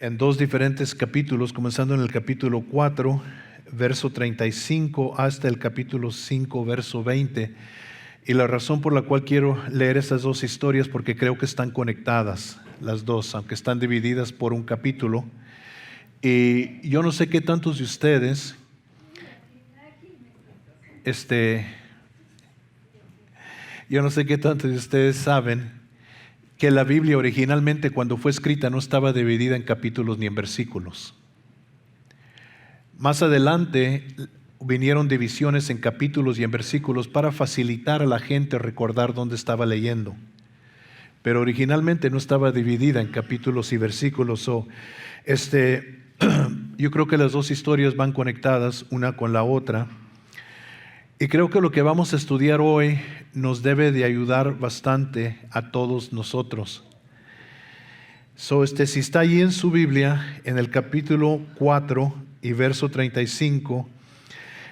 en dos diferentes capítulos, comenzando en el capítulo 4, verso 35, hasta el capítulo 5, verso 20. Y la razón por la cual quiero leer estas dos historias, porque creo que están conectadas las dos, aunque están divididas por un capítulo. Y yo no sé qué tantos de ustedes, saben que la Biblia originalmente, cuando fue escrita, no estaba dividida en capítulos ni en versículos. Más adelante vinieron divisiones en capítulos y en versículos para facilitar a la gente recordar dónde estaba leyendo. Pero originalmente no estaba dividida en capítulos y versículos. Yo creo que las dos historias van conectadas una con la otra. Y creo que lo que vamos a estudiar hoy nos debe de ayudar bastante a todos nosotros. Si está allí en su Biblia, en el capítulo 4 y verso 35,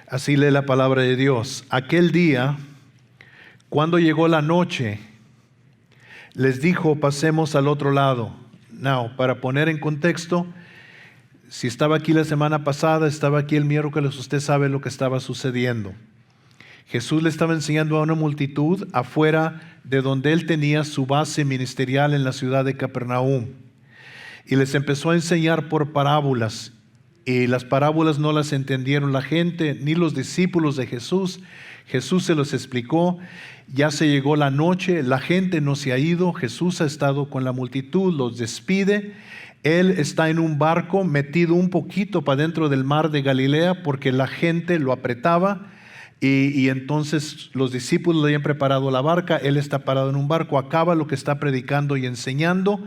así lee la palabra de Dios. Aquel día, cuando llegó la noche, les dijo, pasemos al otro lado. Now, para poner en contexto, si estaba aquí la semana pasada, estaba aquí el miércoles, usted sabe lo que estaba sucediendo. Jesús le estaba enseñando a una multitud afuera de donde él tenía su base ministerial en la ciudad de Capernaum. Y les empezó a enseñar por parábolas. Y las parábolas no las entendieron la gente, ni los discípulos de Jesús. Jesús se los explicó. Ya se llegó la noche, la gente no se ha ido. Jesús ha estado con la multitud, los despide. Él está en un barco metido un poquito para dentro del mar de Galilea porque la gente lo apretaba. Y entonces los discípulos le habían preparado la barca, él está parado en un barco, acaba lo que está predicando y enseñando,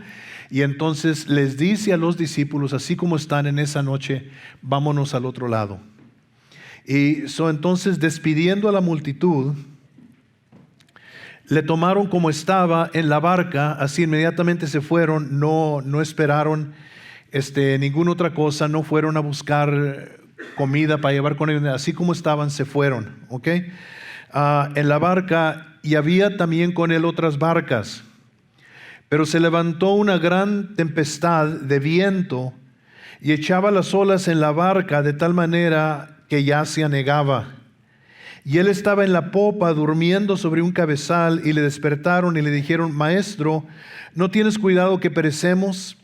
y entonces les dice a los discípulos, así como están en esa noche, vámonos al otro lado. Y entonces despidiendo a la multitud, le tomaron como estaba en la barca, así inmediatamente se fueron, no esperaron ninguna otra cosa, no fueron a buscar comida para llevar con ellos, así como estaban se fueron, ¿ok? En la barca, y había también con él otras barcas, pero se levantó una gran tempestad de viento y echaba las olas en la barca de tal manera que ya se anegaba. Y él estaba en la popa durmiendo sobre un cabezal, y le despertaron y le dijeron, Maestro, ¿no tienes cuidado que perecemos?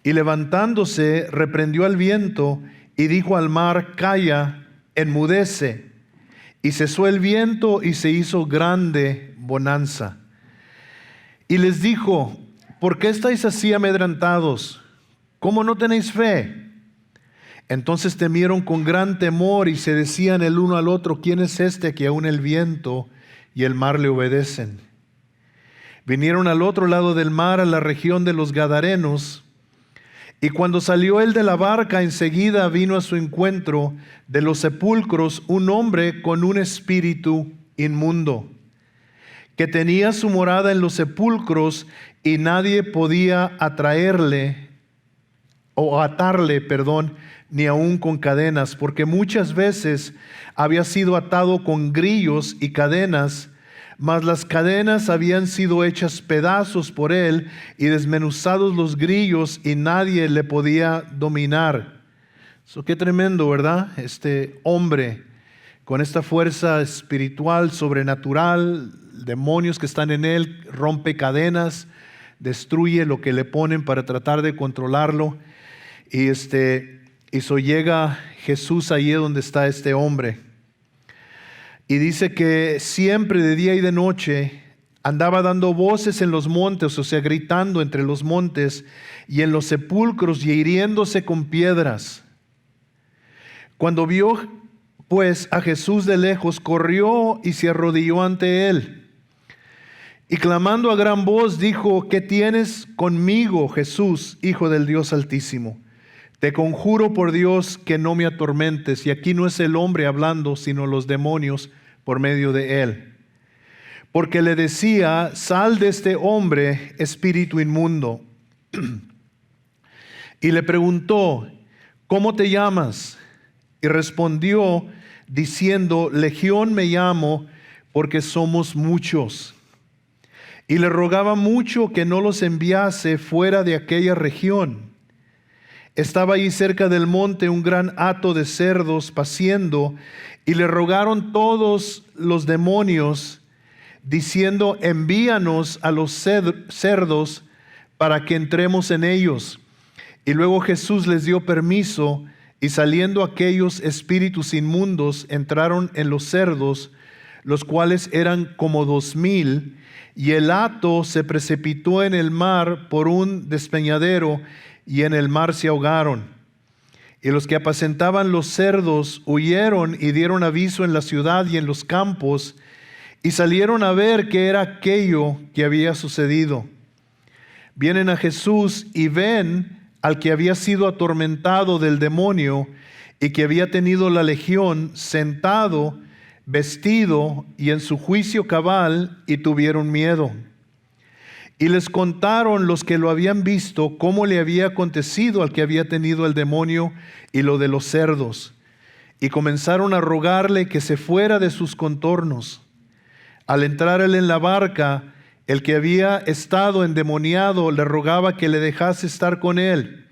Y levantándose reprendió al viento y dijo al mar, calla, enmudece. Y cesó el viento y se hizo grande bonanza. Y les dijo, ¿por qué estáis así amedrentados? ¿Cómo no tenéis fe? Entonces temieron con gran temor y se decían el uno al otro, ¿quién es este que aún el viento y el mar le obedecen? Vinieron al otro lado del mar, a la región de los Gadarenos. Y cuando salió él de la barca, enseguida vino a su encuentro de los sepulcros un hombre con un espíritu inmundo, que tenía su morada en los sepulcros, y nadie podía atarle, ni aun con cadenas, porque muchas veces había sido atado con grillos y cadenas, mas las cadenas habían sido hechas pedazos por él y desmenuzados los grillos, y nadie le podía dominar. Qué tremendo, ¿verdad? Este hombre con esta fuerza espiritual, sobrenatural, demonios que están en él, rompe cadenas, destruye lo que le ponen para tratar de controlarlo. Y llega Jesús allí donde está este hombre. Y dice que siempre de día y de noche andaba dando voces en los montes, o sea, gritando entre los montes y en los sepulcros y hiriéndose con piedras. Cuando vio pues a Jesús de lejos, corrió y se arrodilló ante él. Y clamando a gran voz dijo, ¿qué tienes conmigo, Jesús, Hijo del Dios Altísimo? Te conjuro por Dios que no me atormentes. Y aquí no es el hombre hablando, sino los demonios por medio de él. Porque le decía, sal de este hombre, espíritu inmundo. Y le preguntó, ¿cómo te llamas? Y respondió diciendo, Legión me llamo, porque somos muchos. Y le rogaba mucho que no los enviase fuera de aquella región. estaba allí cerca del monte un gran hato de cerdos paciendo, y le rogaron todos los demonios, diciendo: envíanos a los cerdos para que entremos en ellos. Y luego Jesús les dio permiso, y saliendo aquellos espíritus inmundos entraron en los cerdos, los cuales eran como 2,000, y el hato se precipitó en el mar por un despeñadero, y en el mar se ahogaron. Y los que apacentaban los cerdos huyeron y dieron aviso en la ciudad y en los campos, y salieron a ver qué era aquello que había sucedido. Vienen a Jesús y ven al que había sido atormentado del demonio y que había tenido la legión sentado, vestido y en su juicio cabal, y tuvieron miedo. Y les contaron los que lo habían visto cómo le había acontecido al que había tenido el demonio y lo de los cerdos. Y comenzaron a rogarle que se fuera de sus contornos. Al entrar él en la barca, el que había estado endemoniado le rogaba que le dejase estar con él.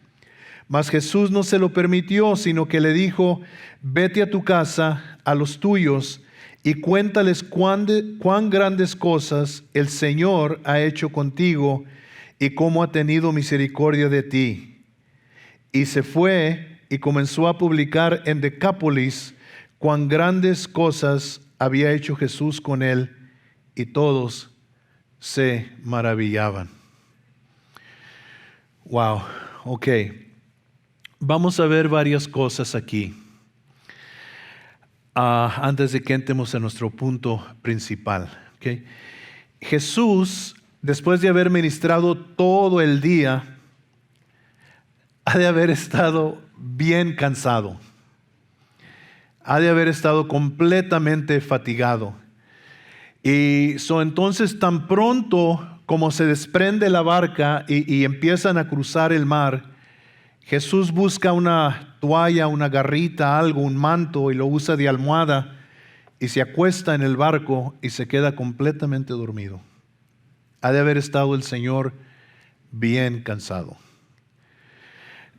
Mas Jesús no se lo permitió, sino que le dijo: vete a tu casa, a los tuyos, y cuéntales cuán grandes cosas el Señor ha hecho contigo y cómo ha tenido misericordia de ti. Y se fue y comenzó a publicar en Decápolis cuán grandes cosas había hecho Jesús con él, y todos se maravillaban. Wow, ok. Vamos a ver varias cosas aquí. Antes de que entremos a nuestro punto principal. Okay. Jesús, después de haber ministrado todo el día, ha de haber estado bien cansado. Ha de haber estado completamente fatigado. Y entonces, tan pronto como se desprende la barca y empiezan a cruzar el mar, Jesús busca una toalla, una garrita, algo, un manto, y lo usa de almohada, y se acuesta en el barco y se queda completamente dormido. Ha de haber estado el Señor bien cansado.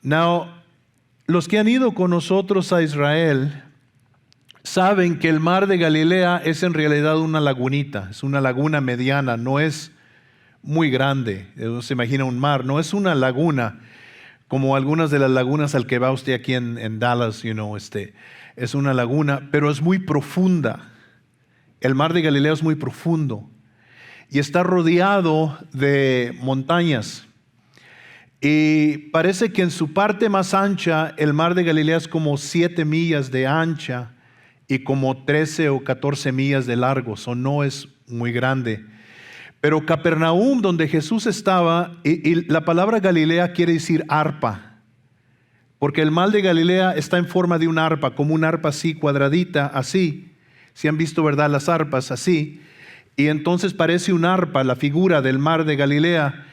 Now, los que han ido con nosotros a Israel saben que el mar de Galilea es en realidad una lagunita, es una laguna mediana, no es muy grande. No se imagina un mar, no es una laguna como algunas de las lagunas al que va usted aquí en Dallas, es una laguna, pero es muy profunda. El mar de Galilea es muy profundo y está rodeado de montañas. Y parece que en su parte más ancha, el mar de Galilea es como 7 millas de ancha y como 13 o 14 millas de largo, no es muy grande. Pero Capernaum, donde Jesús estaba, y la palabra Galilea quiere decir arpa, porque el mar de Galilea está en forma de un arpa, como un arpa así, cuadradita, así. Si han visto, ¿verdad?, las arpas así. Y entonces parece un arpa, la figura del mar de Galilea.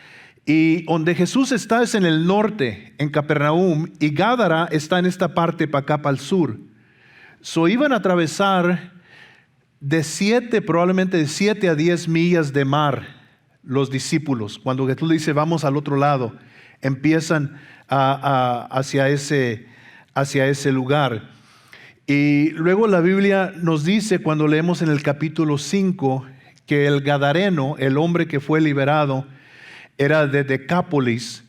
Y donde Jesús está es en el norte, en Capernaum, y Gádara está en esta parte para acá, para el sur. Iban a atravesar probablemente de 7 a 10 millas de mar los discípulos. Cuando Jesús le dice vamos al otro lado, empiezan hacia ese lugar. Y luego la Biblia nos dice, cuando leemos en el capítulo 5, que el gadareno, el hombre que fue liberado, era de Decápolis.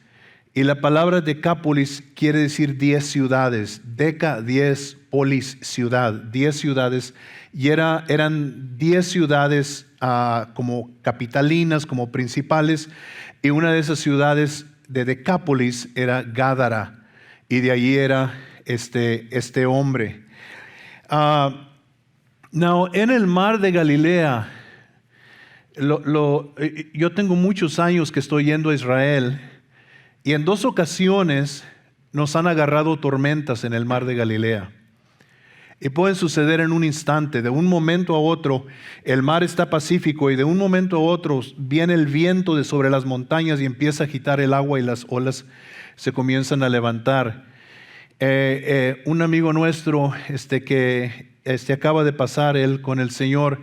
Y la palabra Decápolis quiere decir 10 ciudades. Deca, 10, polis, ciudad, 10 ciudades. Y eran 10 ciudades como capitalinas, como principales. Y una de esas ciudades de Decápolis era Gádara. Y de allí era este hombre. En el mar de Galilea, yo tengo muchos años que estoy yendo a Israel. Y en 2 ocasiones nos han agarrado tormentas en el mar de Galilea. Y pueden suceder en un instante, de un momento a otro. El mar está pacífico y de un momento a otro viene el viento de sobre las montañas y empieza a agitar el agua y las olas se comienzan a levantar. Un amigo nuestro que acaba de pasar, él con el Señor,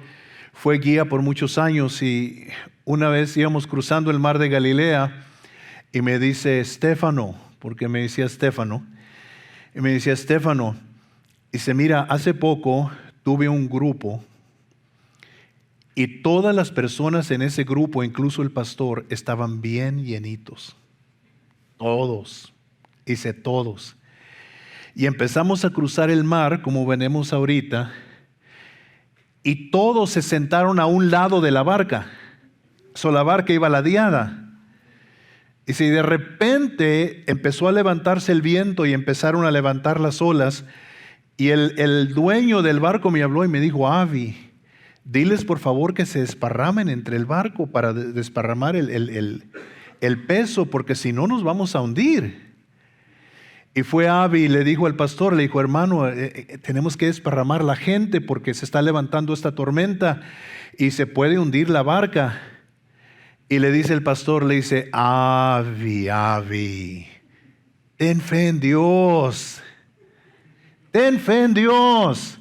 fue guía por muchos años, y una vez íbamos cruzando el mar de Galilea y me dice: Estefano, porque me decía Estefano, y me decía Estefano, dice, mira, hace poco tuve un grupo y todas las personas en ese grupo, incluso el pastor, estaban bien llenitos. Todos, dice todos. Y empezamos a cruzar el mar, como venimos ahorita, y todos se sentaron a un lado de la barca. La barca iba ladeada. Y si de repente empezó a levantarse el viento y empezaron a levantar las olas, y el dueño del barco me habló y me dijo, Avi, diles por favor que se desparramen entre el barco para desparramar el peso, porque si no nos vamos a hundir. Y fue Avi y le dijo al pastor, le dijo, hermano, tenemos que desparramar la gente porque se está levantando esta tormenta y se puede hundir la barca. Y le dice el pastor, le dice, Avi, ten fe en Dios. Ten fe en Dios.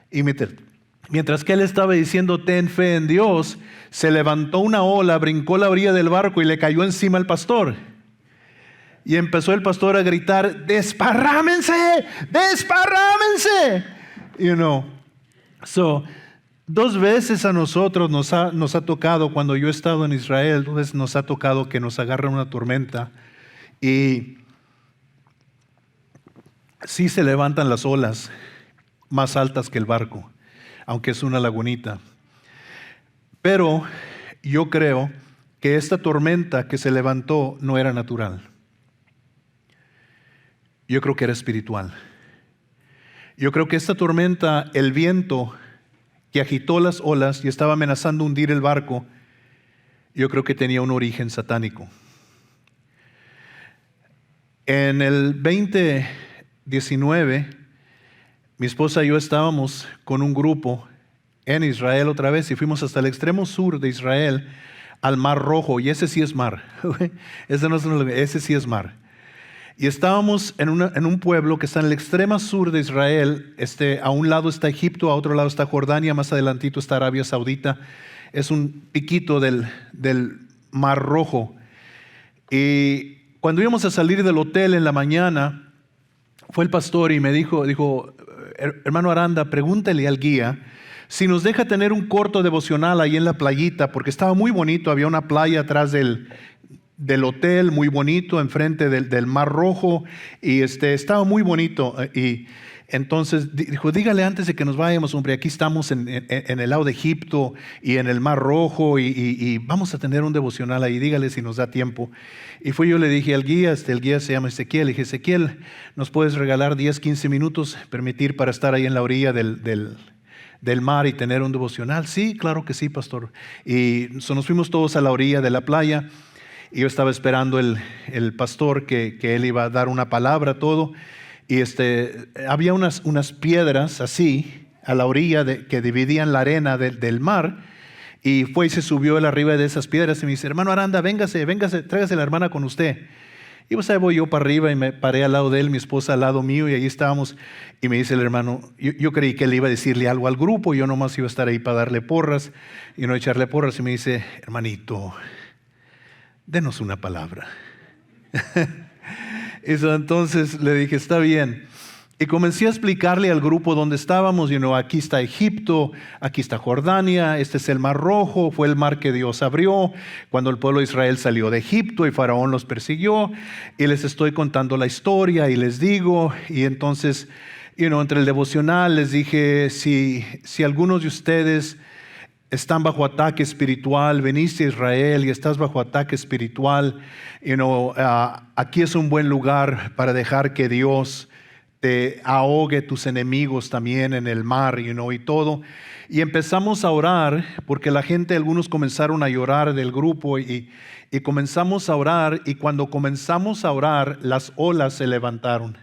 Y mientras que él estaba diciendo ten fe en Dios, se levantó una ola, brincó la orilla del barco y le cayó encima al pastor. Y empezó el pastor a gritar, desparrámense, desparrámense. Dos veces a nosotros nos ha tocado, cuando yo he estado en Israel, 2 veces nos ha tocado que nos agarra una tormenta y sí se levantan las olas más altas que el barco, aunque es una lagunita. Pero yo creo que esta tormenta que se levantó no era natural. Yo creo que era espiritual. Yo creo que esta tormenta, el viento que agitó las olas y estaba amenazando hundir el barco, yo creo que tenía un origen satánico. En el 2019, mi esposa y yo estábamos con un grupo en Israel otra vez y fuimos hasta el extremo sur de Israel, al Mar Rojo, y ese sí es mar. Ese sí es mar. Y estábamos en un pueblo que está en el extremo sur de Israel. A un lado está Egipto, a otro lado está Jordania, más adelantito está Arabia Saudita. Es un piquito del Mar Rojo. Y cuando íbamos a salir del hotel en la mañana, fue el pastor y me dijo, hermano Aranda, pregúntale al guía si nos deja tener un corto devocional ahí en la playita, porque estaba muy bonito, había una playa atrás del hotel, muy bonito, enfrente del Mar Rojo, y estaba muy bonito. Y entonces dijo, dígale antes de que nos vayamos, hombre, aquí estamos en el lado de Egipto y en el Mar Rojo, y vamos a tener un devocional ahí, dígale si nos da tiempo. Y yo le dije al guía, el guía se llama Ezequiel, le dije, Ezequiel, ¿nos puedes regalar 10, 15 minutos, permitir para estar ahí en la orilla del mar y tener un devocional? Sí, claro que sí, pastor. Y nos fuimos todos a la orilla de la playa. Y yo estaba esperando el pastor que él iba a dar una palabra, todo. Y había unas piedras así a la orilla que dividían la arena del mar. Y se subió él arriba de esas piedras y me dice, hermano Aranda, véngase, tráigase la hermana con usted. Y ahí voy yo para arriba y me paré al lado de él, mi esposa al lado mío, y ahí estábamos. Y me dice el hermano, yo creí que él iba a decirle algo al grupo, yo nomás iba a estar ahí para darle porras y no echarle porras. Y me dice, hermanito, denos una palabra. Entonces le dije, está bien. Y comencé a explicarle al grupo dónde estábamos. Aquí está Egipto, aquí está Jordania, este es el Mar Rojo, fue el mar que Dios abrió cuando el pueblo de Israel salió de Egipto y Faraón los persiguió. Y les estoy contando la historia y les digo, y entonces, entre el devocional les dije, si algunos de ustedes están bajo ataque espiritual, veniste a Israel y estás bajo ataque espiritual, aquí es un buen lugar para dejar que Dios te ahogue tus enemigos también en el mar, y todo. Y empezamos a orar, porque algunos comenzaron a llorar del grupo, y comenzamos a orar, y cuando comenzamos a orar, las olas se levantaron.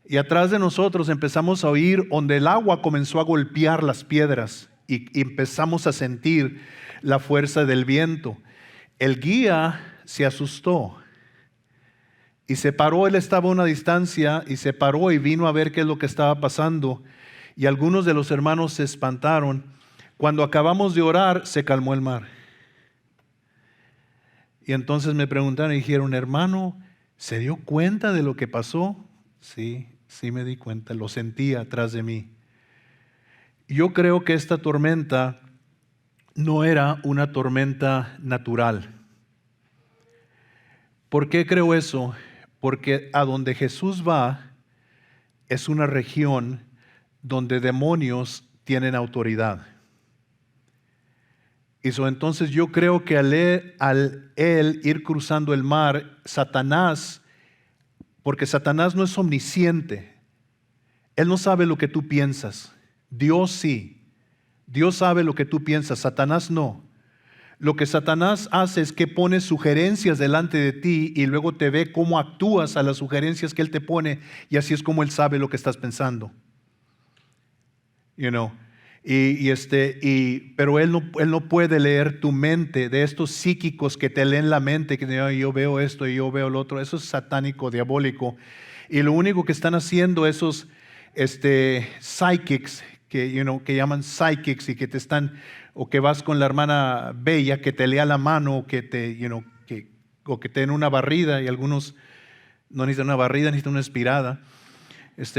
Y atrás de nosotros empezamos a oír donde el agua comenzó a golpear las piedras, y empezamos a sentir la fuerza del viento. El guía se asustó y se paró. Él estaba a una distancia y se paró y vino a ver qué es lo que estaba pasando. Y algunos de los hermanos se espantaron. Cuando acabamos de orar, se calmó el mar. Y entonces me preguntaron y dijeron, hermano, ¿Se dio cuenta de lo que pasó? Sí, sí me di cuenta, lo sentía atrás de mí. Yo creo que esta tormenta no era una tormenta natural. ¿Por qué creo eso? Porque a donde Jesús va es una región donde demonios tienen autoridad. Y entonces yo creo que al él ir cruzando el mar, Satanás, porque Satanás no es omnisciente, él no sabe lo que tú piensas. Dios sí. Dios sabe lo que tú piensas, Satanás no. Lo que Satanás hace es que pone sugerencias delante de ti y luego te ve cómo actúas a las sugerencias que él te pone, y así es como él sabe lo que estás pensando. Pero él no puede leer tu mente, de estos psíquicos que te leen la mente, que yo veo esto y yo veo lo otro. Eso es satánico, diabólico. Y lo único que están haciendo esos psychics, que llaman psychics, y que te están, o que vas con la hermana Bella que te lea la mano, o que te den una barrida, y algunos no necesitan una barrida, necesitan una espirada.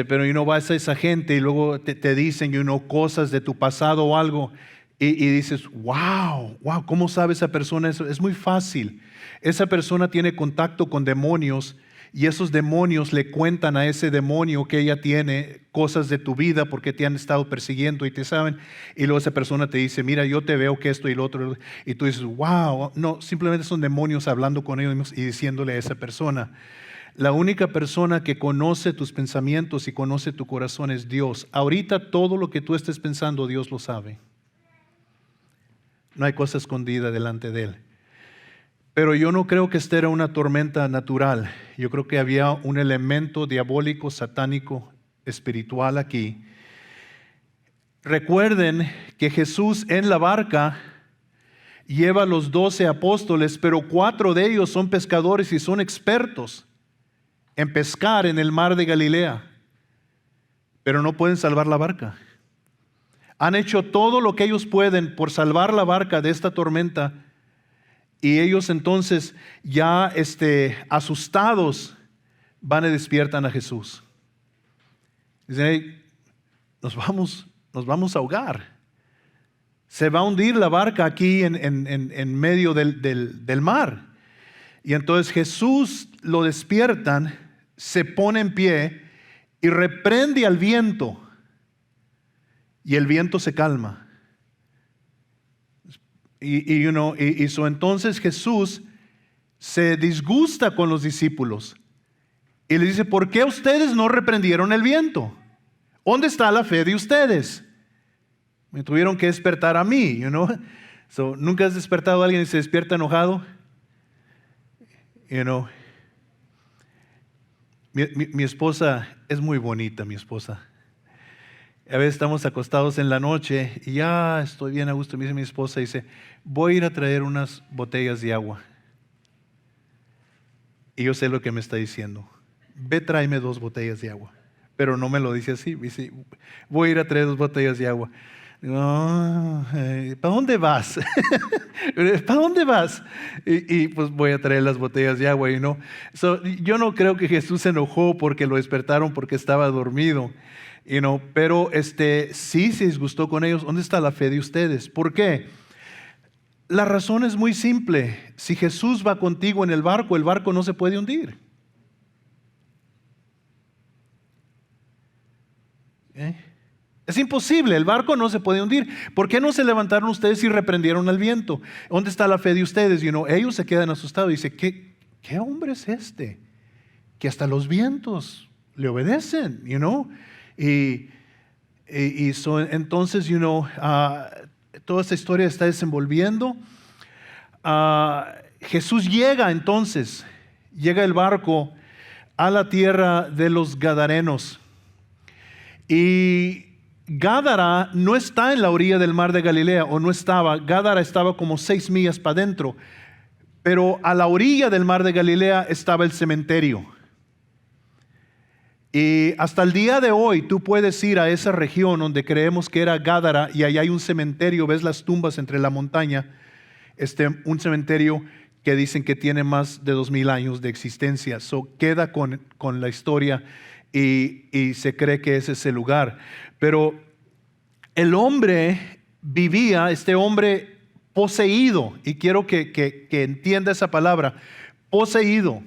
Pero vas a esa gente y luego te dicen cosas de tu pasado o algo, y dices, wow, ¿cómo sabe esa persona eso? Es muy fácil. Esa persona tiene contacto con demonios, y esos demonios le cuentan a ese demonio que ella tiene cosas de tu vida porque te han estado persiguiendo y te saben, y luego esa persona te dice, mira, yo te veo que esto y lo otro, y tú dices, wow, no, simplemente son demonios hablando con ellos y diciéndole a esa persona. La única persona que conoce tus pensamientos y conoce tu corazón es Dios. Ahorita todo lo que tú estés pensando, Dios lo sabe. No hay cosa escondida delante de Él. Pero yo no creo que esta era una tormenta natural. Yo creo que había un elemento diabólico, satánico, espiritual aquí. Recuerden que Jesús en la barca lleva a los 12 apóstoles, pero 4 de ellos son pescadores y son expertos en pescar en el mar de Galilea, pero no pueden salvar la barca. Han hecho todo lo que ellos pueden por salvar la barca de esta tormenta, y ellos entonces ya asustados van y despiertan a Jesús. Dicen, hey, nos vamos a ahogar. Se va a hundir la barca aquí en medio del mar. Y entonces Jesús lo despiertan, se pone en pie y reprende al viento, y el viento se calma. Entonces Jesús se disgusta con los discípulos y les dice, ¿por qué ustedes no reprendieron el viento? ¿Dónde está la fe de ustedes? Me tuvieron que despertar a mí, ¿Nunca has despertado a alguien y se despierta enojado? Mi esposa es muy bonita, mi esposa. A veces estamos acostados en la noche y ya estoy bien a gusto. Me dice mi esposa, dice, voy a ir a traer unas botellas de agua. Y yo sé lo que me está diciendo. Ve, tráeme 2 botellas de agua. Pero no me lo dice así. Dice, voy a ir a traer 2 botellas de agua. No, ¿para dónde vas? ¿Para dónde vas? Y pues voy a traer las botellas de agua. Yo no creo que Jesús se enojó porque lo despertaron porque estaba dormido. Pero sí se disgustó con ellos. ¿Dónde está la fe de ustedes? ¿Por qué? La razón es muy simple. Si Jesús va contigo en el barco no se puede hundir. Es imposible, el barco no se puede hundir. ¿Por qué no se levantaron ustedes y reprendieron al viento? ¿Dónde está la fe de ustedes? Ellos se quedan asustados y dicen, ¿qué hombre es este? Que hasta los vientos le obedecen, Entonces, toda esta historia está desenvolviendo. Jesús llega el barco a la tierra de los Gadarenos. Y Gádara no está en la orilla del mar de Galilea, o no estaba. Gádara estaba como 6 millas para adentro, pero a la orilla del mar de Galilea estaba el cementerio. Y hasta el día de hoy tú puedes ir a esa región donde creemos que era Gádara, y allá hay un cementerio, ves las tumbas entre la montaña, un cementerio que dicen que tiene más de 2000 años de existencia. So, queda con la historia y se cree que ese es el lugar. Pero el hombre vivía, este hombre poseído, y quiero que entienda esa palabra, poseído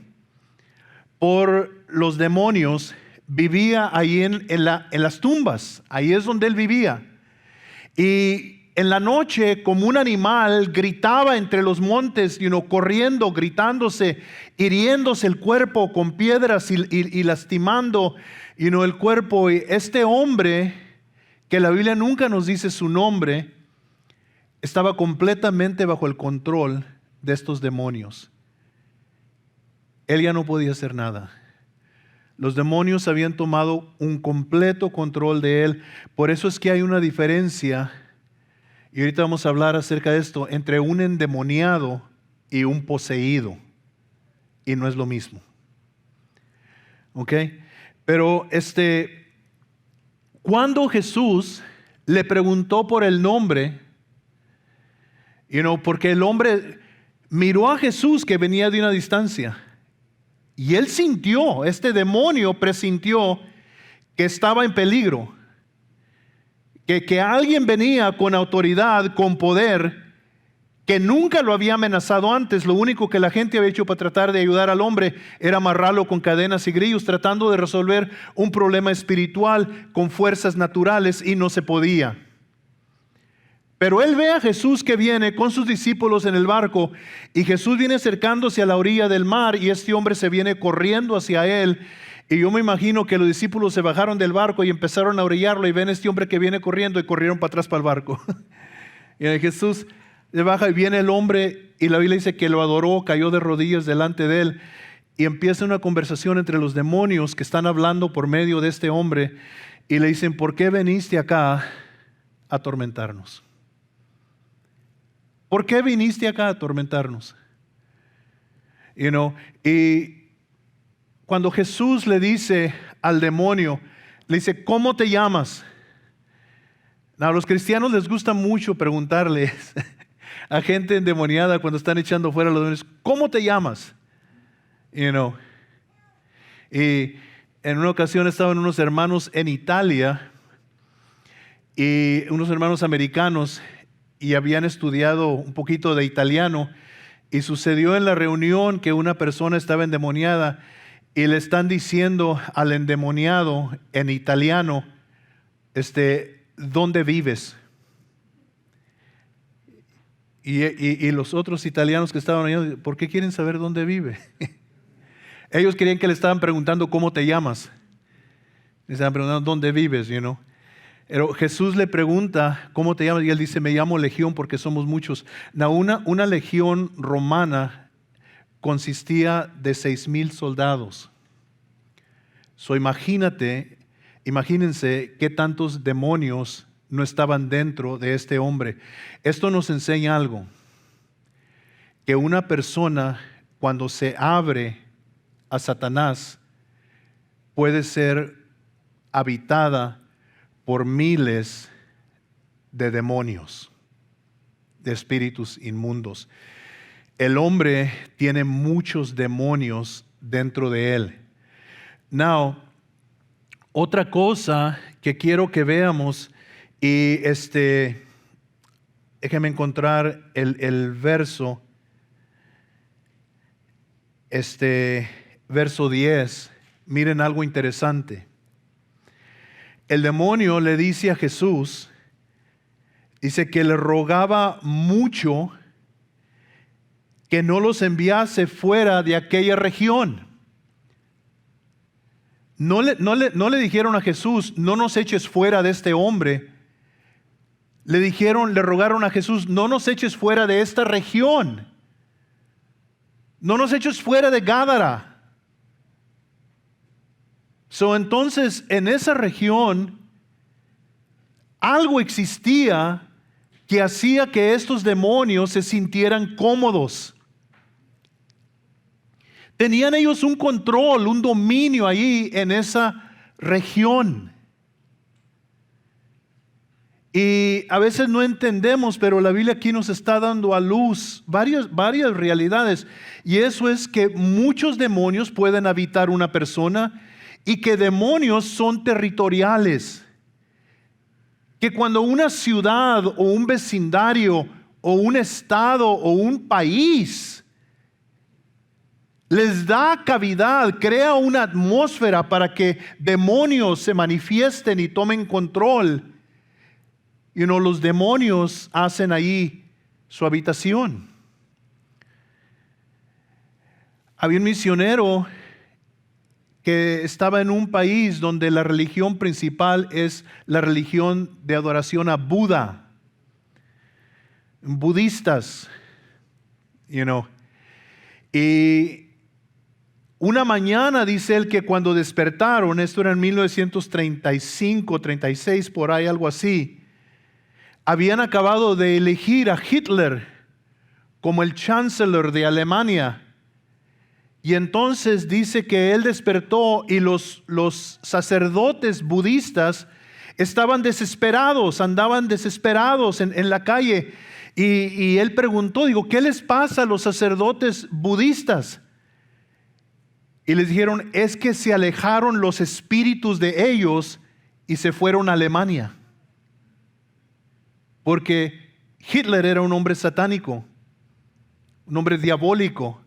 por los demonios, vivía ahí en las tumbas. Ahí es donde él vivía. Y en la noche, como un animal, gritaba entre los montes, corriendo, gritándose, hiriéndose el cuerpo con piedras y lastimando el cuerpo. Y este hombre, que la Biblia nunca nos dice su nombre, estaba completamente bajo el control de estos demonios. Él ya no podía hacer nada. Los demonios habían tomado un completo control de él. Por eso es que hay una diferencia, y ahorita vamos a hablar acerca de esto, entre un endemoniado y un poseído. Y no es lo mismo. ¿Ok? Pero cuando Jesús le preguntó por el nombre, porque el hombre miró a Jesús que venía de una distancia. Y él sintió, este demonio presintió que estaba en peligro. Que alguien venía con autoridad, con poder, que nunca lo había amenazado antes. Lo único que la gente había hecho para tratar de ayudar al hombre era amarrarlo con cadenas y grillos, tratando de resolver un problema espiritual con fuerzas naturales, y no se podía. Pero él ve a Jesús que viene con sus discípulos en el barco, y Jesús viene acercándose a la orilla del mar, y este hombre se viene corriendo hacia él. Y yo me imagino que los discípulos se bajaron del barco y empezaron a orillarlo, y ven a este hombre que viene corriendo, y corrieron para atrás para el barco. Y Jesús se baja y viene el hombre, y la Biblia dice que lo adoró, cayó de rodillas delante de él, y empieza una conversación entre los demonios que están hablando por medio de este hombre, y le dicen: ¿por qué viniste acá a atormentarnos? ¿Por qué viniste acá a atormentarnos? Y cuando Jesús le dice al demonio, le dice: ¿cómo te llamas? A los cristianos les gusta mucho preguntarles a gente endemoniada cuando están echando fuera a los demonios: ¿cómo te llamas? Y en una ocasión estaban unos hermanos en Italia, y unos hermanos americanos, y habían estudiado un poquito de italiano, y sucedió en la reunión que una persona estaba endemoniada, y le están diciendo al endemoniado en italiano, ¿dónde vives? Y los otros italianos que estaban allá: ¿por qué quieren saber dónde vive? Ellos querían que le estaban preguntando: ¿cómo te llamas? Le estaban preguntando: ¿dónde vives? Pero Jesús le pregunta: ¿cómo te llamas? Y él dice: me llamo Legión, porque somos muchos. Una legión romana consistía de 6,000 soldados. Imagínense qué tantos demonios no estaban dentro de este hombre. Esto nos enseña algo: que una persona, cuando se abre a Satanás, puede ser habitada por miles de demonios, de espíritus inmundos. El hombre tiene muchos demonios dentro de él. Now, otra cosa que quiero que veamos, y déjeme encontrar el verso, verso 10, miren algo interesante. El demonio le dice a Jesús, dice que le rogaba mucho que no los enviase fuera de aquella región. No le dijeron a Jesús: no nos eches fuera de este hombre. Le rogaron a Jesús: no nos eches fuera de esta región. No nos eches fuera de Gádara. Entonces, en esa región, algo existía que hacía que estos demonios se sintieran cómodos. Tenían ellos un control, un dominio ahí en esa región. Y a veces no entendemos, pero la Biblia aquí nos está dando a luz varias realidades. Y eso es que muchos demonios pueden habitar una persona y que demonios son territoriales. Que cuando una ciudad o un vecindario o un estado o un país les da cavidad, crea una atmósfera para que demonios se manifiesten y tomen control, los demonios hacen ahí su habitación. Había un misionero que estaba en un país donde la religión principal es la religión de adoración a Buda, budistas, Y una mañana dice él que cuando despertaron, esto era en 1935, 36, por ahí, algo así, habían acabado de elegir a Hitler como el chancellor de Alemania. Y entonces dice que él despertó y los sacerdotes budistas estaban desesperados, andaban desesperados en la calle. Y él preguntó, ¿qué les pasa a los sacerdotes budistas? Y les dijeron, es que se alejaron los espíritus de ellos y se fueron a Alemania. Porque Hitler era un hombre satánico, un hombre diabólico.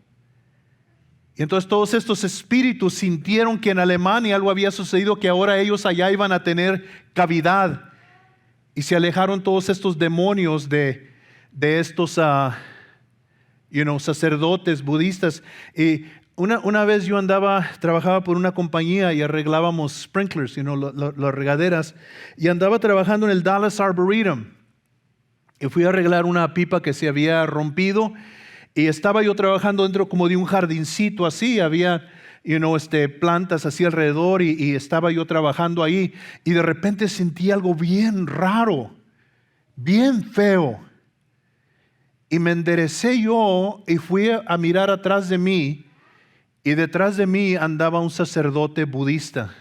Y entonces todos estos espíritus sintieron que en Alemania algo había sucedido, que ahora ellos allá iban a tener cavidad. Y se alejaron todos estos demonios de estos sacerdotes budistas. Y una vez yo trabajaba por una compañía y arreglábamos sprinklers, las regaderas, y andaba trabajando en el Dallas Arboretum. Y fui a arreglar una pipa que se había rompido. Y estaba yo trabajando dentro como de un jardincito así, había plantas así alrededor y estaba yo trabajando ahí y de repente sentí algo bien raro, bien feo. Y me enderecé yo y fui a mirar atrás de mí y detrás de mí andaba un sacerdote budista.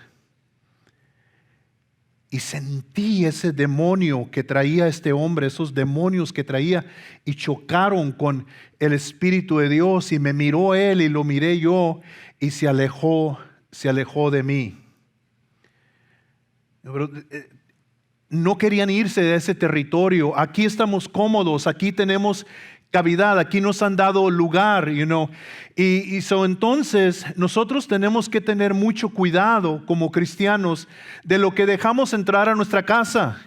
Y sentí ese demonio que traía este hombre, esos demonios que traía, y chocaron con el Espíritu de Dios. Y me miró él y lo miré yo, y se alejó de mí. Pero, no querían irse de ese territorio. Aquí estamos cómodos, aquí tenemos cavidad, aquí nos han dado lugar, entonces nosotros tenemos que tener mucho cuidado como cristianos de lo que dejamos entrar a nuestra casa.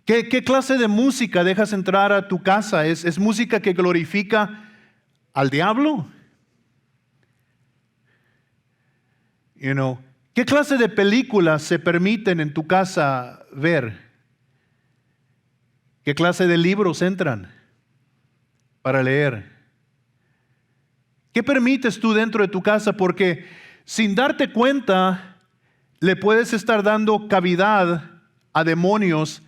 ¿Qué clase de música dejas entrar a tu casa? ¿Es música que glorifica al diablo? ¿Qué clase de películas se permiten en tu casa ver? ¿Qué clase de libros entran para leer? ¿Qué permites tú dentro de tu casa? Porque sin darte cuenta, le puedes estar dando cavidad a demonios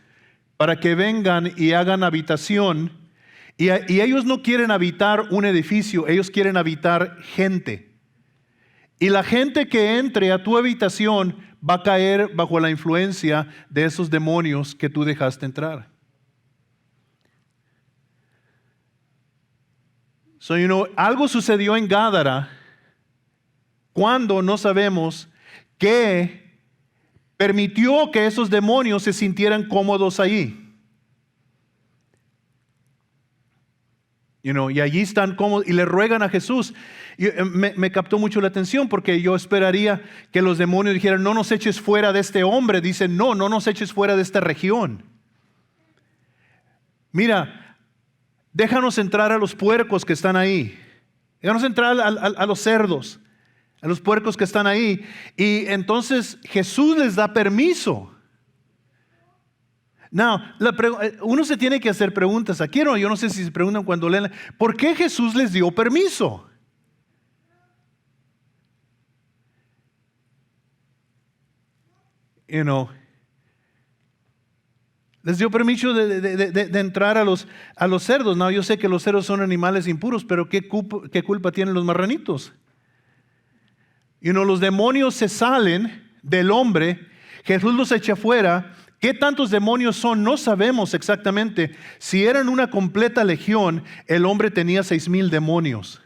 para que vengan y hagan habitación. Y ellos no quieren habitar un edificio, ellos quieren habitar gente. Y la gente que entre a tu habitación va a caer bajo la influencia de esos demonios que tú dejaste entrar. Algo sucedió en Gádara cuando no sabemos que permitió que esos demonios se sintieran cómodos ahí. Y allí están cómodos y le ruegan a Jesús. Y me captó mucho la atención porque yo esperaría que los demonios dijeran, no nos eches fuera de este hombre. Dicen, no nos eches fuera de esta región. Mira, déjanos entrar a los puercos que están ahí. Déjanos entrar a los cerdos, a los puercos que están ahí. Y entonces Jesús les da permiso. Uno se tiene que hacer preguntas aquí, yo no sé si se preguntan cuando leen, ¿por qué Jesús les dio permiso? Les dio permiso de entrar a los cerdos. Yo sé que los cerdos son animales impuros, pero ¿qué culpa tienen los marranitos? Los demonios se salen del hombre, Jesús los echa fuera. ¿Qué tantos demonios son? No sabemos exactamente. Si eran una completa legión, el hombre tenía 6,000 demonios.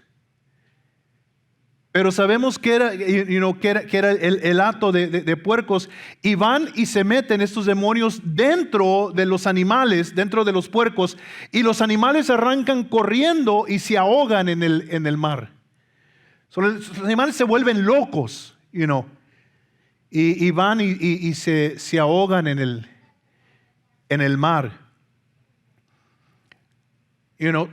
Pero sabemos que era, que era el hato de puercos, y van y se meten estos demonios dentro de los animales, dentro de los puercos, y los animales arrancan corriendo y se ahogan en el mar. Los animales se vuelven locos, y van y se ahogan en el mar.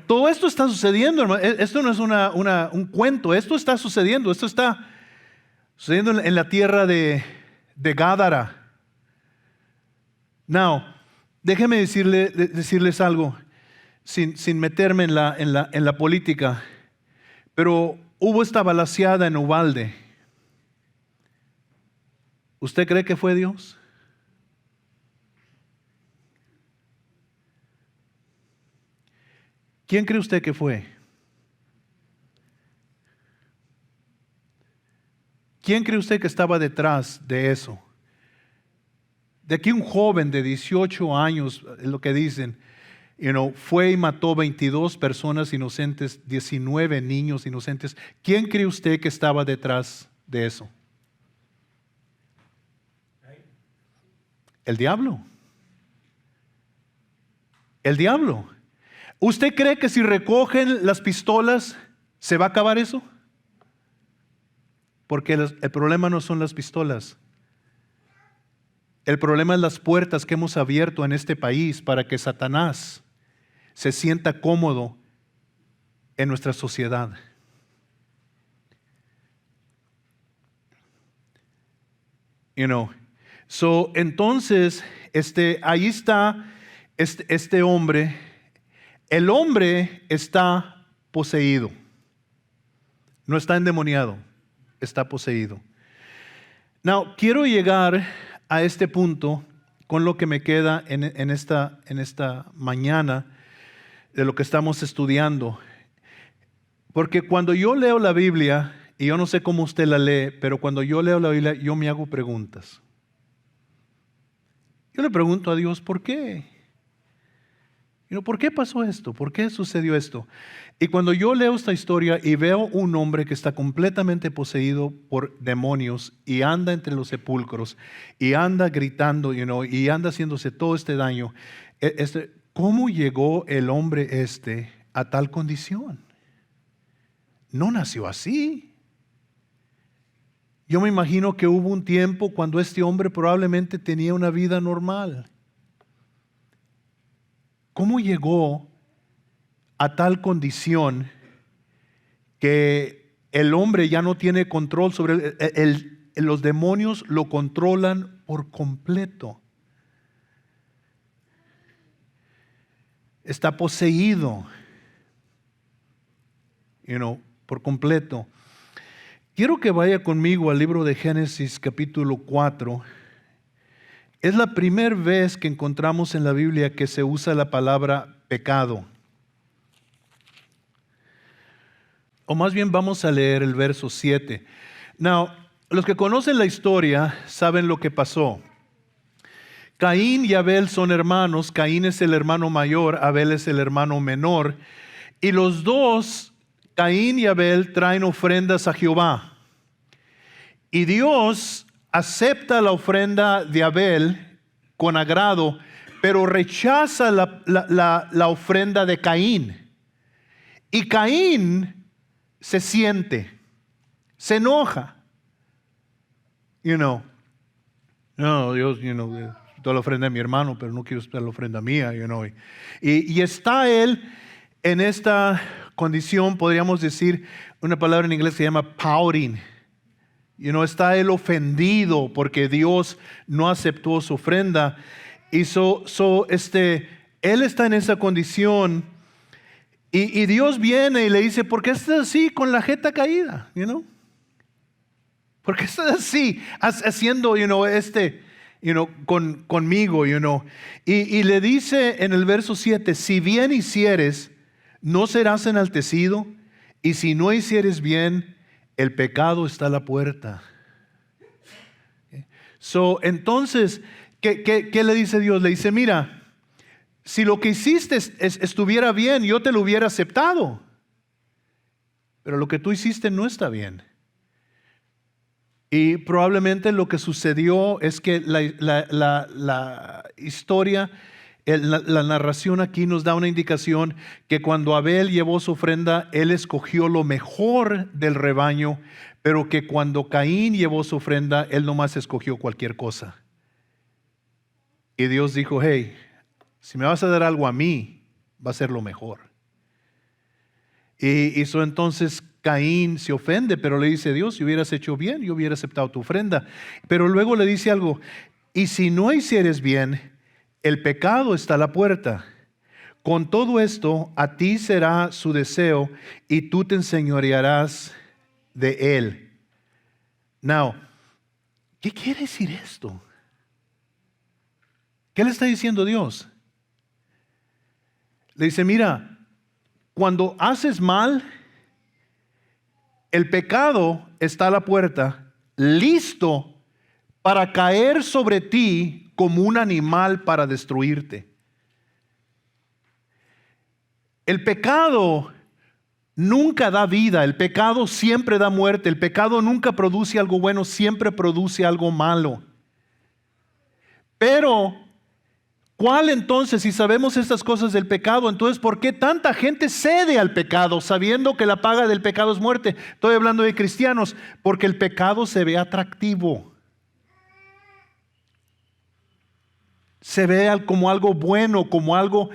Todo esto está sucediendo, hermano. Esto no es un cuento, esto está sucediendo. Esto está sucediendo en la tierra de Gádara. Now, déjeme decirles algo, sin meterme en la política, pero hubo esta balaceada en Uvalde. ¿Usted cree que fue Dios? ¿Quién cree usted que fue? ¿Quién cree usted que estaba detrás de eso? De aquí un joven de 18 años, es lo que dicen, fue y mató 22 personas inocentes, 19 niños inocentes. ¿Quién cree usted que estaba detrás de eso? El diablo. El diablo. ¿Usted cree que si recogen las pistolas se va a acabar eso? Porque el problema no son las pistolas. El problema es las puertas que hemos abierto en este país para que Satanás se sienta cómodo en nuestra sociedad. Entonces, ahí está este hombre. El hombre está poseído. No está endemoniado, está poseído. Now, quiero llegar a este punto con lo que me queda en esta mañana de lo que estamos estudiando. Porque cuando yo leo la Biblia, y yo no sé cómo usted la lee, pero cuando yo leo la Biblia, yo me hago preguntas. Yo le pregunto a Dios, ¿por qué? ¿Por qué pasó esto? ¿Por qué sucedió esto? Y cuando yo leo esta historia y veo un hombre que está completamente poseído por demonios y anda entre los sepulcros y anda gritando, y anda haciéndose todo este daño, ¿cómo llegó el hombre a tal condición? No nació así. Yo me imagino que hubo un tiempo cuando este hombre probablemente tenía una vida normal. ¿Cómo llegó a tal condición que el hombre ya no tiene control sobre los demonios lo controlan por completo? Está poseído, por completo. Quiero que vaya conmigo al libro de Génesis capítulo 4. Es la primera vez que encontramos en la Biblia que se usa la palabra pecado. O más bien vamos a leer el verso 7. Now, los que conocen la historia saben lo que pasó. Caín y Abel son hermanos. Caín es el hermano mayor, Abel es el hermano menor. Y los dos, Caín y Abel, traen ofrendas a Jehová. Y Dios acepta la ofrenda de Abel con agrado, pero rechaza la ofrenda de Caín. Y Caín se siente, se enoja. No, Dios, toda la ofrenda de mi hermano, pero no quiero estar la ofrenda mía, Y está él en esta condición, podríamos decir, una palabra en inglés que se llama pouting. Está él ofendido porque Dios no aceptó su ofrenda. Y él está en esa condición. Y Dios viene y le dice, ¿por qué estás así con la jeta caída? ¿Por qué estás así haciendo, conmigo, Y le dice en el verso 7, si bien hicieres, no serás enaltecido, y si no hicieres bien, el pecado está a la puerta. Entonces, ¿qué le dice Dios? Le dice, mira, si lo que hiciste estuviera bien, yo te lo hubiera aceptado. Pero lo que tú hiciste no está bien. Y probablemente lo que sucedió es que la historia, la narración aquí nos da una indicación que cuando Abel llevó su ofrenda, él escogió lo mejor del rebaño, pero que cuando Caín llevó su ofrenda, él nomás escogió cualquier cosa. Y Dios dijo, hey, si me vas a dar algo a mí, va a ser lo mejor. Y hizo entonces Caín se ofende, pero le dice, Dios, si hubieras hecho bien, yo hubiera aceptado tu ofrenda. Pero luego le dice algo, y si no hicieres bien, el pecado está a la puerta. Con todo esto, a ti será su deseo y tú te enseñorearás de él. Now, ¿qué quiere decir esto? ¿Qué le está diciendo Dios? Le dice, mira, cuando haces mal, el pecado está a la puerta, listo para caer sobre ti como un animal para destruirte. El pecado nunca da vida, el pecado siempre da muerte, el pecado nunca produce algo bueno, siempre produce algo malo. Pero, ¿cuál entonces, si sabemos estas cosas del pecado, entonces por qué tanta gente cede al pecado sabiendo que la paga del pecado es muerte? Estoy hablando de cristianos, porque el pecado se ve atractivo. Se ve como algo bueno, como algo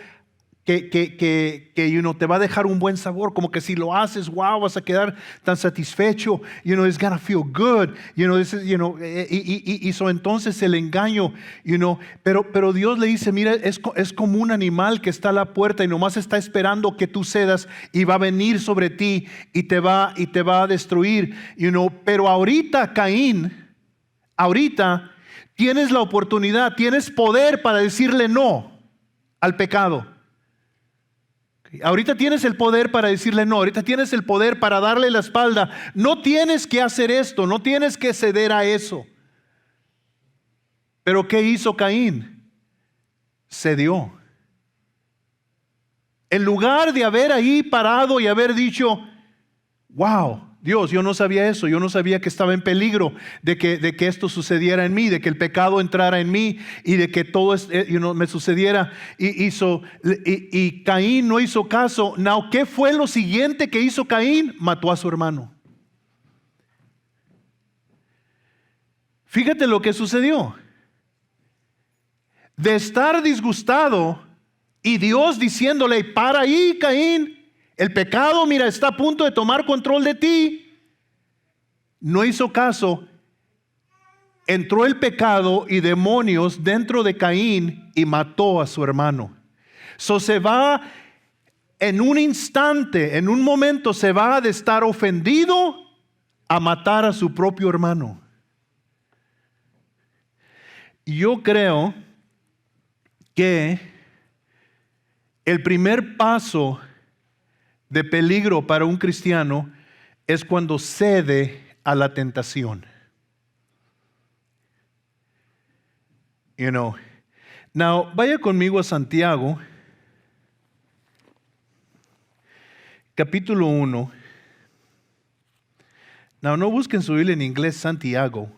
que te va a dejar un buen sabor, como que si lo haces, wow, vas a quedar tan satisfecho, it's gonna feel good, entonces el engaño, pero Dios le dice, mira, es como un animal que está a la puerta y nomás está esperando que tú cedas y va a venir sobre ti y te va a destruir, pero ahorita Caín, tienes la oportunidad, tienes poder para decirle no al pecado. Ahorita tienes el poder para decirle no, ahorita tienes el poder para darle la espalda. No tienes que hacer esto, no tienes que ceder a eso. Pero ¿qué hizo Caín? Cedió. En lugar de haber ahí parado y haber dicho, wow, Dios, yo no sabía eso, yo no sabía que estaba en peligro de que esto sucediera en mí, de que el pecado entrara en mí y de que todo me sucediera. Y Caín no hizo caso. Now, ¿qué fue lo siguiente que hizo Caín? Mató a su hermano. Fíjate lo que sucedió. De estar disgustado y Dios diciéndole, para ahí, Caín, el pecado, mira, está a punto de tomar control de ti. No hizo caso. Entró el pecado y demonios dentro de Caín y mató a su hermano. Se va en un instante, en un momento, se va de estar ofendido a matar a su propio hermano. Yo creo que el primer paso de peligro para un cristiano es cuando cede a la tentación. Now, vaya conmigo a Santiago, capítulo 1. Now, no busquen su Biblia en inglés Santiago,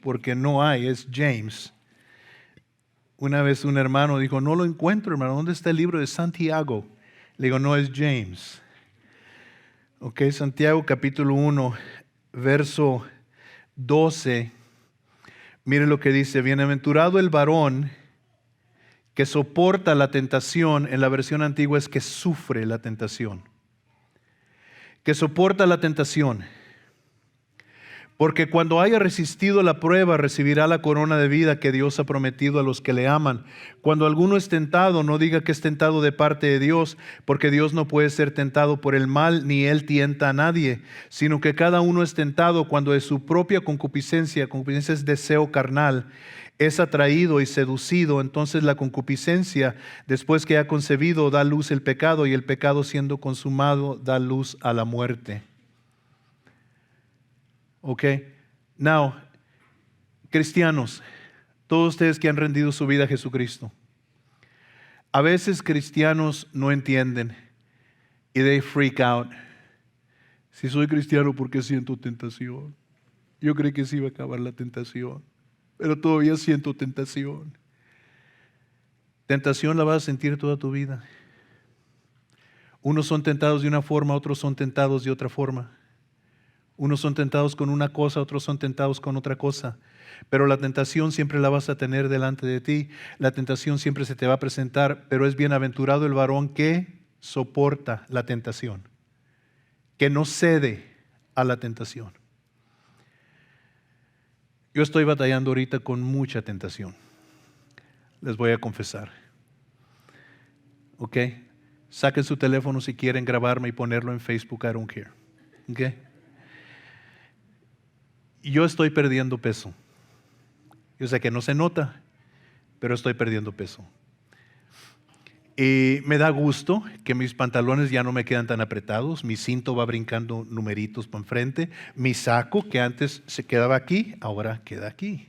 porque no hay, es James. Una vez un hermano dijo, no lo encuentro, hermano, ¿dónde está el libro de Santiago? Le digo, no, es James. Ok, Santiago capítulo 1, verso 12. Mire lo que dice, bienaventurado el varón que soporta la tentación. En la versión antigua es que sufre la tentación. Que soporta la tentación. Porque cuando haya resistido la prueba, recibirá la corona de vida que Dios ha prometido a los que le aman. Cuando alguno es tentado, no diga que es tentado de parte de Dios, porque Dios no puede ser tentado por el mal, ni Él tienta a nadie, sino que cada uno es tentado cuando de su propia concupiscencia es deseo carnal, es atraído y seducido. Entonces la concupiscencia, después que ha concebido, da luz el pecado, y el pecado siendo consumado, da luz a la muerte. Ok. Now, cristianos, todos ustedes que han rendido su vida a Jesucristo, a veces cristianos no entienden y they freak out. Si soy cristiano, ¿por qué siento tentación? Yo creí que se iba a acabar la tentación, pero todavía siento tentación. Tentación la vas a sentir toda tu vida. Unos son tentados de una forma, otros son tentados de otra forma. Unos son tentados con una cosa, otros son tentados con otra cosa. Pero la tentación siempre la vas a tener delante de ti. La tentación siempre se te va a presentar, pero es bienaventurado el varón que soporta la tentación, que no cede a la tentación. Yo estoy batallando ahorita con mucha tentación. Les voy a confesar. ¿Ok? Saquen su teléfono si quieren grabarme y ponerlo en Facebook. I don't care. ¿Ok? Yo estoy perdiendo peso. Yo sé que no se nota, pero estoy perdiendo peso. Y me da gusto que mis pantalones ya no me quedan tan apretados, mi cinto va brincando numeritos para enfrente, mi saco que antes se quedaba aquí, ahora queda aquí.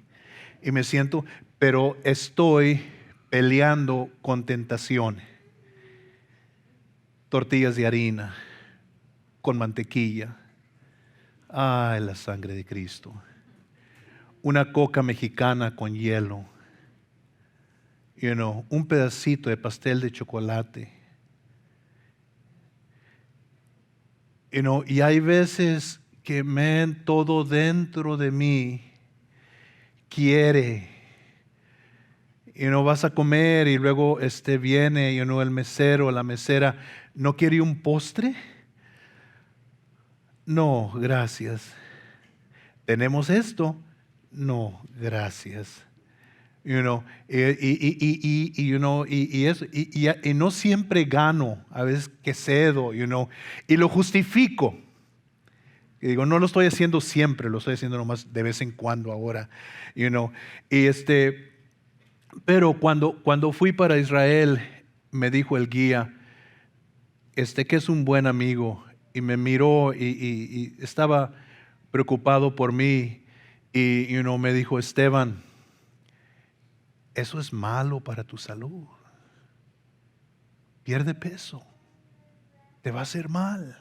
Y me siento, pero estoy peleando con tentación. Tortillas de harina, con mantequilla. Ay, la sangre de Cristo. Una coca mexicana con hielo. Un pedacito de pastel de chocolate. Y hay veces que todo dentro de mí quiere. Vas a comer y luego viene el mesero o la mesera. ¿No quiere un postre? No, gracias. ¿Tenemos esto? No, gracias. Y no siempre gano, a veces que cedo, y lo justifico. Y digo, no lo estoy haciendo siempre, lo estoy haciendo nomás de vez en cuando ahora, pero cuando fui para Israel, me dijo el guía, que es un buen amigo, y me miró y estaba preocupado por mí, y me dijo, Esteban, eso es malo para tu salud. Pierde peso. Te va a hacer mal.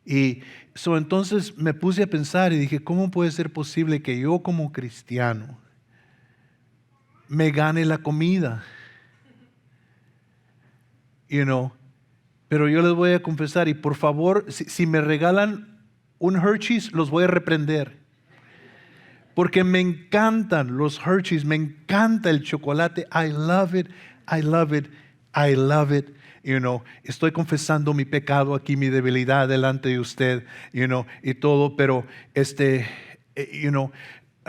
Y entonces me puse a pensar y dije, ¿cómo puede ser posible que yo como cristiano me gane la comida? Pero yo les voy a confesar, y por favor, si me regalan un Hershey's, los voy a reprender. Porque me encantan los Hershey's, me encanta el chocolate. I love it, I love it, I love it. Estoy confesando mi pecado aquí, mi debilidad delante de usted, y todo, pero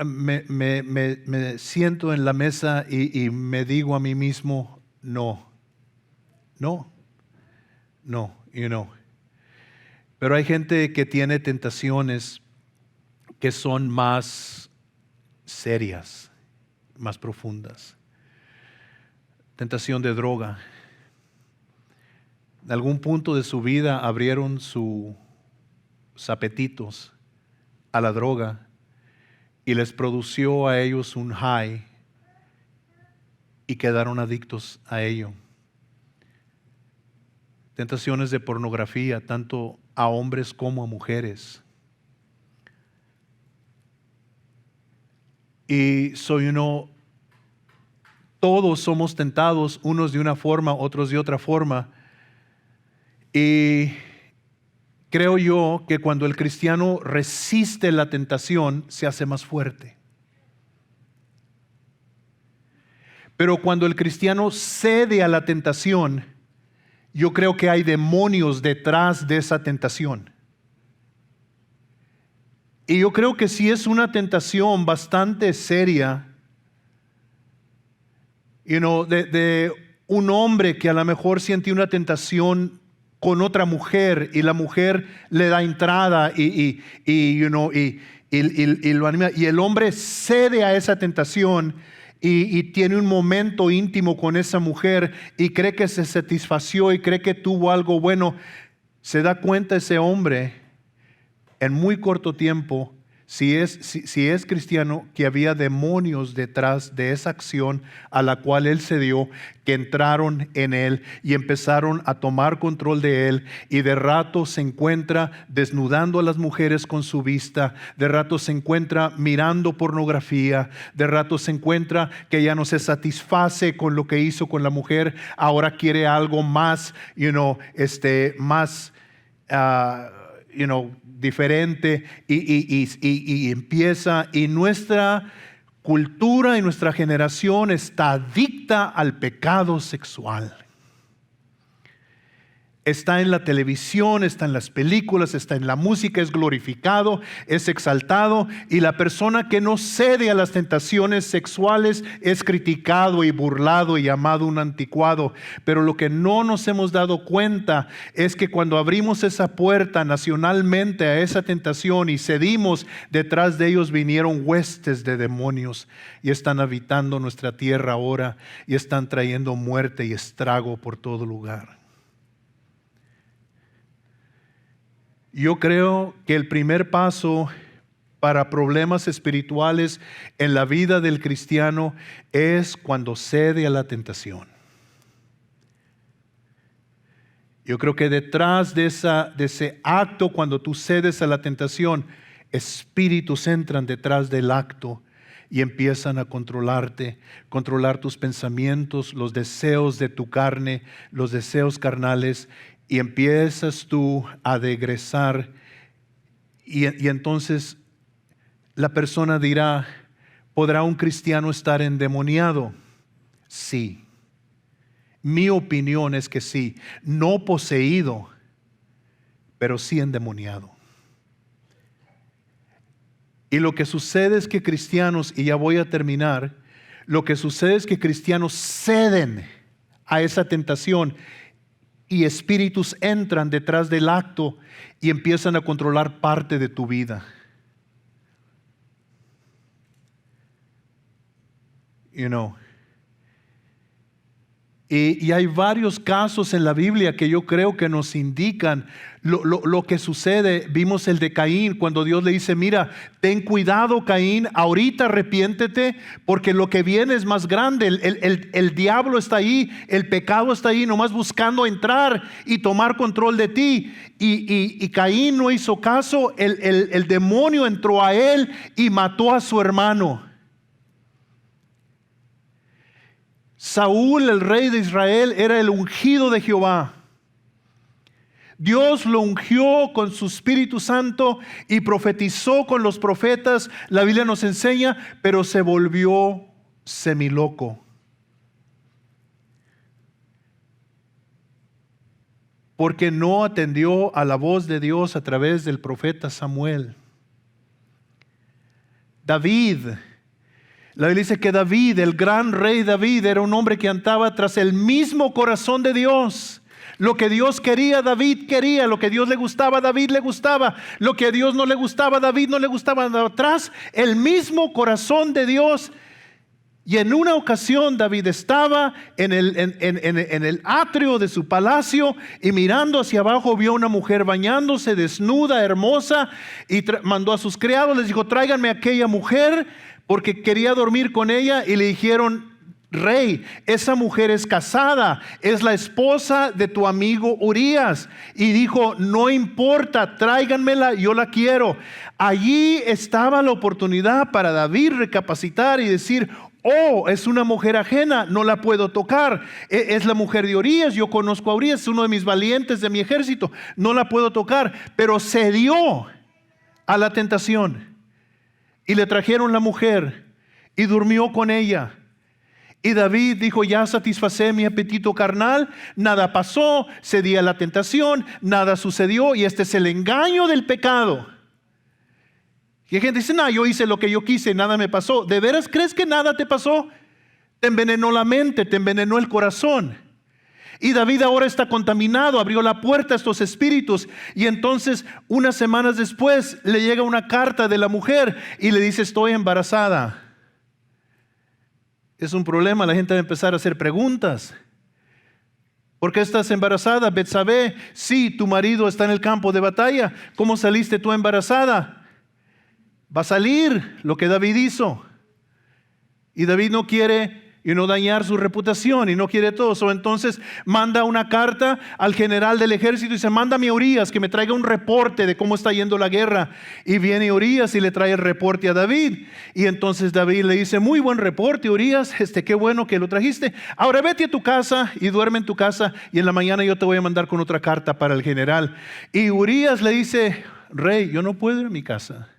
me siento en la mesa y me digo a mí mismo, no. Pero hay gente que tiene tentaciones que son más serias, más profundas. Tentación de droga. En algún punto de su vida abrieron sus apetitos a la droga y les produció a ellos un high y quedaron adictos a ello. Tentaciones de pornografía, tanto a hombres como a mujeres. Y todos somos tentados, unos de una forma, otros de otra forma. Y creo yo que cuando el cristiano resiste la tentación, se hace más fuerte. Pero cuando el cristiano cede a la tentación, yo creo que hay demonios detrás de esa tentación. Y yo creo que si es una tentación bastante seria, de un hombre que a lo mejor siente una tentación con otra mujer y la mujer le da entrada y lo anima, y el hombre cede a esa tentación y tiene un momento íntimo con esa mujer y cree que se satisfació y cree que tuvo algo bueno, se da cuenta ese hombre en muy corto tiempo, si es cristiano, que había demonios detrás de esa acción a la cual él se dio, que entraron en él y empezaron a tomar control de él, y de rato se encuentra desnudando a las mujeres con su vista, de rato se encuentra mirando pornografía, de rato se encuentra que ya no se satisface con lo que hizo con la mujer, ahora quiere algo más, más diferente, y empieza, y nuestra cultura y nuestra generación está adicta al pecado sexual. Está en la televisión, está en las películas, está en la música, es glorificado, es exaltado, y la persona que no cede a las tentaciones sexuales es criticado y burlado y llamado un anticuado. Pero lo que no nos hemos dado cuenta es que cuando abrimos esa puerta nacionalmente a esa tentación y cedimos, detrás de ellos vinieron huestes de demonios y están habitando nuestra tierra ahora y están trayendo muerte y estrago por todo lugar. Yo creo que el primer paso para problemas espirituales en la vida del cristiano es cuando cede a la tentación. Yo creo que detrás de ese acto, cuando tú cedes a la tentación, espíritus entran detrás del acto y empiezan a controlarte, controlar tus pensamientos, los deseos de tu carne, los deseos carnales. Y empiezas tú a degresar, y entonces la persona dirá, ¿podrá un cristiano estar endemoniado? Sí. Mi opinión es que sí. No poseído, pero sí endemoniado. Y lo que sucede es que cristianos, y ya voy a terminar, lo que sucede es que cristianos ceden a esa tentación, y espíritus entran detrás del acto y empiezan a controlar parte de tu vida. Y hay varios casos en la Biblia que yo creo que nos indican lo que sucede. Vimos el de Caín, cuando Dios le dice, mira, ten cuidado Caín, ahorita arrepiéntete, porque lo que viene es más grande. El diablo está ahí, el pecado está ahí, nomás buscando entrar y tomar control de ti. Y Caín no hizo caso, el demonio entró a él y mató a su hermano. Saúl, el rey de Israel, era el ungido de Jehová. Dios lo ungió con su Espíritu Santo y profetizó con los profetas. La Biblia nos enseña, pero se volvió semiloco. Porque no atendió a la voz de Dios a través del profeta Samuel. David, la Biblia dice que David, el gran rey David, era un hombre que andaba tras el mismo corazón de Dios. Lo que Dios quería, David quería. Lo que Dios le gustaba, David le gustaba. Lo que a Dios no le gustaba, David no le gustaba. Andaba tras el mismo corazón de Dios. Y en una ocasión David estaba en el atrio de su palacio y mirando hacia abajo vio a una mujer bañándose, desnuda, hermosa, y mandó a sus criados, les dijo, tráiganme a aquella mujer, porque quería dormir con ella. Y le dijeron, rey, esa mujer es casada, es la esposa de tu amigo Urías. Y dijo, no importa, tráiganmela, yo la quiero. Allí estaba la oportunidad para David recapacitar y decir, oh, es una mujer ajena, no la puedo tocar. Es la mujer de Urías, yo conozco a Urías, es uno de mis valientes de mi ejército, no la puedo tocar. Pero cedió a la tentación. Y le trajeron la mujer y durmió con ella. Y David dijo, ya satisfacé mi apetito carnal, nada pasó, cedí a la tentación, nada sucedió, y este es el engaño del pecado. Y hay gente dice, no, yo hice lo que yo quise, nada me pasó. ¿De veras crees que nada te pasó? Te envenenó la mente, te envenenó el corazón. Y David ahora está contaminado, abrió la puerta a estos espíritus. Y entonces, unas semanas después, le llega una carta de la mujer y le dice, estoy embarazada. Es un problema, la gente va a empezar a hacer preguntas. ¿Por qué estás embarazada, Betsabé? Sí, tu marido está en el campo de batalla. ¿Cómo saliste tú embarazada? Va a salir lo que David hizo. Y David no quiere dañar su reputación y no quiere todo eso. Entonces manda una carta al general del ejército y dice: mándame a Urías que me traiga un reporte de cómo está yendo la guerra. Y viene Urías y le trae el reporte a David. Y entonces David le dice: muy buen reporte, Urías, qué bueno que lo trajiste. Ahora vete a tu casa y duerme en tu casa, y en la mañana yo te voy a mandar con otra carta para el general. Y Urías le dice: rey, yo no puedo ir a mi casa.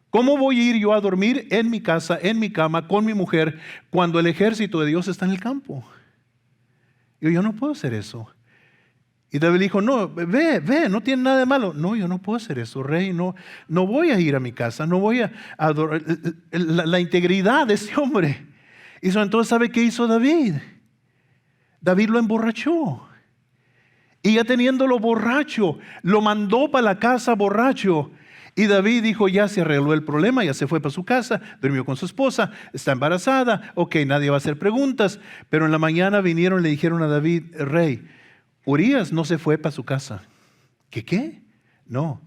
¿Cómo voy a ir yo a dormir en mi casa, en mi cama, con mi mujer, cuando el ejército de Dios está en el campo? Yo no puedo hacer eso. Y David dijo: no, ve, no tiene nada de malo. No, yo no puedo hacer eso, rey. No voy a ir a mi casa, no voy a adorar la integridad de este hombre. Entonces, ¿sabe qué hizo David? David lo emborrachó. Y ya teniéndolo borracho, lo mandó para la casa borracho. Y David dijo: ya se arregló el problema, ya se fue para su casa, durmió con su esposa, está embarazada, ok, nadie va a hacer preguntas. Pero en la mañana vinieron y le dijeron a David: rey, Urías no se fue para su casa. ¿Qué? No,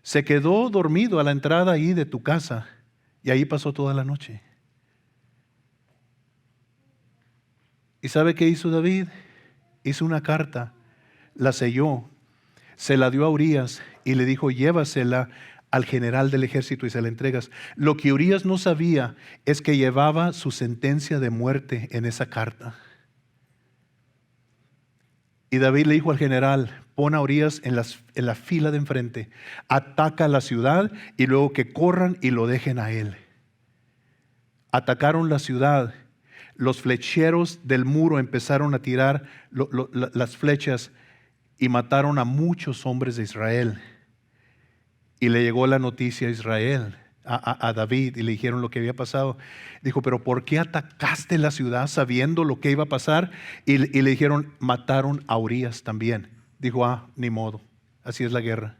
se quedó dormido a la entrada ahí de tu casa y ahí pasó toda la noche. ¿Y sabe qué hizo David? Hizo una carta, la selló, se la dio a Urías y le dijo: llévasela al general del ejército y se la entregas. Lo que Urías no sabía es que llevaba su sentencia de muerte en esa carta. Y David le dijo al general: pon a Urías en la fila de enfrente, ataca la ciudad y luego que corran y lo dejen a él. Atacaron la ciudad. Los flecheros del muro empezaron a tirar las flechas y mataron a muchos hombres de Israel. Y le llegó la noticia a Israel, a David, y le dijeron lo que había pasado. Dijo: pero ¿por qué atacaste la ciudad sabiendo lo que iba a pasar? Y le dijeron: mataron a Urías también. Dijo: ni modo, así es la guerra.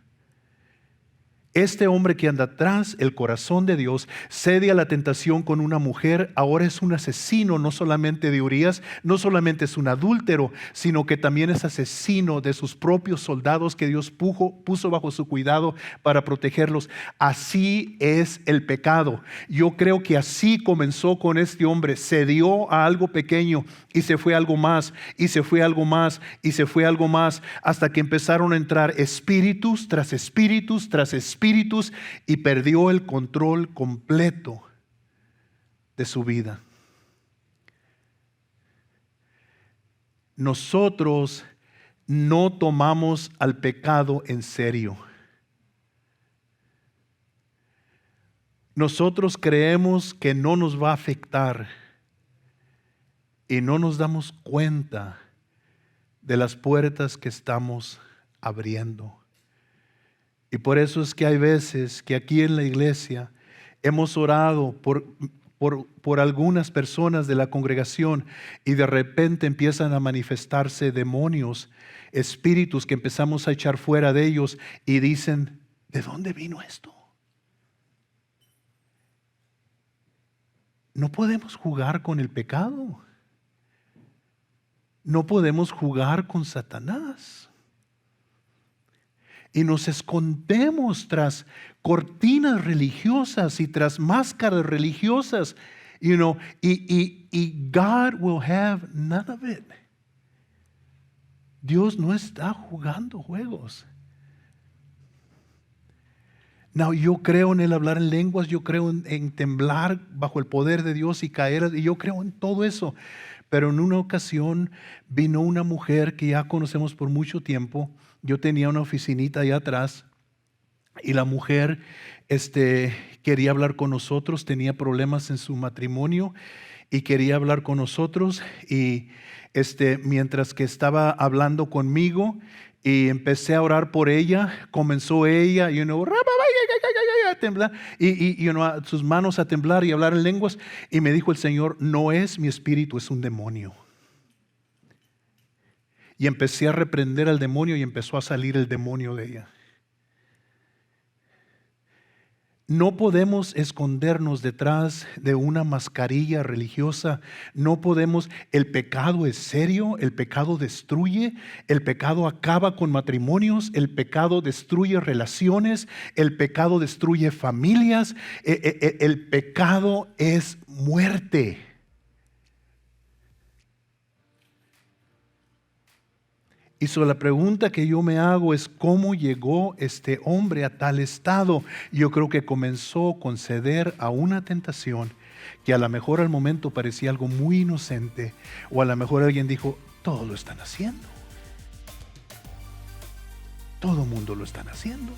Este hombre que anda tras el corazón de Dios cede a la tentación con una mujer. Ahora es un asesino, no solamente de Urías, no solamente es un adúltero, sino que también es asesino de sus propios soldados que Dios puso bajo su cuidado para protegerlos. Así es el pecado. Yo creo que así comenzó con este hombre. Cedió a algo pequeño y se fue algo más, y se fue algo más, y se fue algo más, hasta que empezaron a entrar espíritus tras espíritus tras espíritus, y perdió el control completo de su vida. Nosotros no tomamos al pecado en serio. Nosotros creemos que no nos va a afectar y no nos damos cuenta de las puertas que estamos abriendo. Y por eso es que hay veces que aquí en la iglesia hemos orado por algunas personas de la congregación y de repente empiezan a manifestarse demonios, espíritus que empezamos a echar fuera de ellos y dicen: ¿de dónde vino esto? No podemos jugar con el pecado. No podemos jugar con Satanás. Y nos escondemos tras cortinas religiosas y tras máscaras religiosas, y God will have none of it. Dios no está jugando juegos. No, yo creo en el hablar en lenguas, yo creo en temblar bajo el poder de Dios y caer, y yo creo en todo eso. Pero en una ocasión vino una mujer que ya conocemos por mucho tiempo. Yo tenía una oficinita allá atrás y la mujer quería hablar con nosotros, tenía problemas en su matrimonio y quería hablar con nosotros. Y mientras que estaba hablando conmigo y empecé a orar por ella, comenzó ella a temblar y sus manos a temblar y hablar en lenguas, y me dijo el Señor: no es mi espíritu, es un demonio. Y empecé a reprender al demonio y empezó a salir el demonio de ella. No podemos escondernos detrás de una mascarilla religiosa. No podemos. El pecado es serio, el pecado destruye, el pecado acaba con matrimonios, el pecado destruye relaciones, el pecado destruye familias, el pecado es muerte. Y la pregunta que yo me hago es cómo llegó este hombre a tal estado. Yo creo que comenzó con ceder a una tentación que a lo mejor al momento parecía algo muy inocente, o a lo mejor alguien dijo, todos lo están haciendo. Todo el mundo lo están haciendo.